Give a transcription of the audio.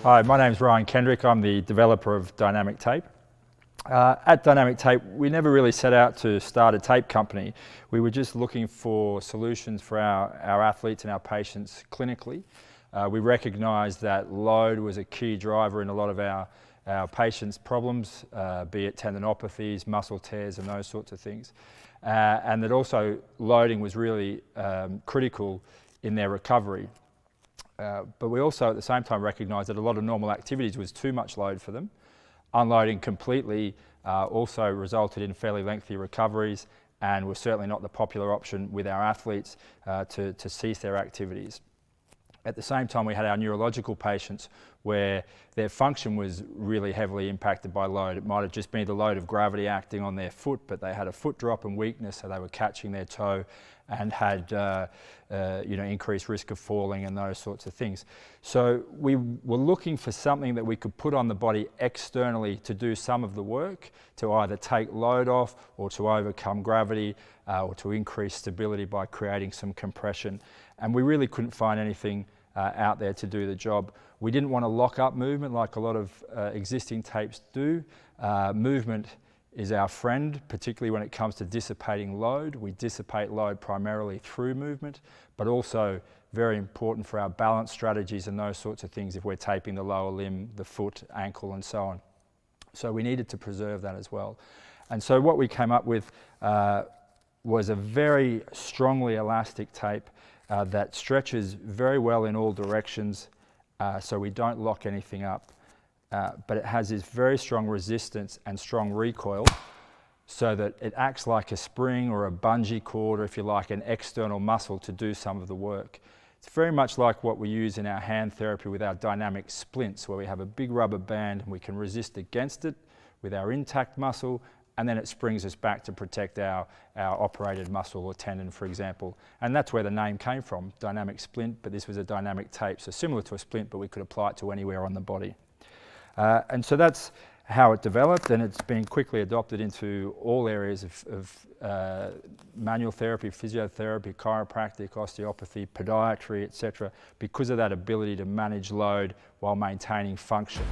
Hi, my name's Ryan Kendrick. I'm the developer of Dynamic Tape. At Dynamic Tape, we never really set out to start a tape company. We were just looking for solutions for our athletes and our patients clinically. We recognised that load was a key driver in a lot of our patients' problems, be it tendinopathies, muscle tears and those sorts of things. And that also loading was really critical in their recovery. But we also at the same time recognised that a lot of normal activities was too much load for them. Unloading completely also resulted in fairly lengthy recoveries and was certainly not the popular option with our athletes to cease their activities. At the same time, we had our neurological patients where their function was really heavily impacted by load. It might have just been the load of gravity acting on their foot, but they had a foot drop and weakness, so they were catching their toe and had increased risk of falling and those sorts of things. So we were looking for something that we could put on the body externally to do some of the work, to either take load off or to overcome gravity or to increase stability by creating some compression. And we really couldn't find anything out there to do the job. We didn't want to lock up movement like a lot of existing tapes do. Movement is our friend, particularly when it comes to dissipating load. We dissipate load primarily through movement, but also very important for our balance strategies and those sorts of things if we're taping the lower limb, the foot, ankle and so on. So we needed to preserve that as well. And so what we came up with was a very strongly elastic tape that stretches very well in all directions, so we don't lock anything up. But it has this very strong resistance and strong recoil so that it acts like a spring or a bungee cord, or if you like, an external muscle to do some of the work. It's very much like what we use in our hand therapy with our dynamic splints, where we have a big rubber band and we can resist against it with our intact muscle, and then it springs us back to protect our operated muscle or tendon, for example. And that's where the name came from, dynamic splint, but this was a dynamic tape, so similar to a splint, but we could apply it to anywhere on the body. And so that's how it developed, and it's been quickly adopted into all areas of manual therapy, physiotherapy, chiropractic, osteopathy, podiatry, etc., because of that ability to manage load while maintaining function.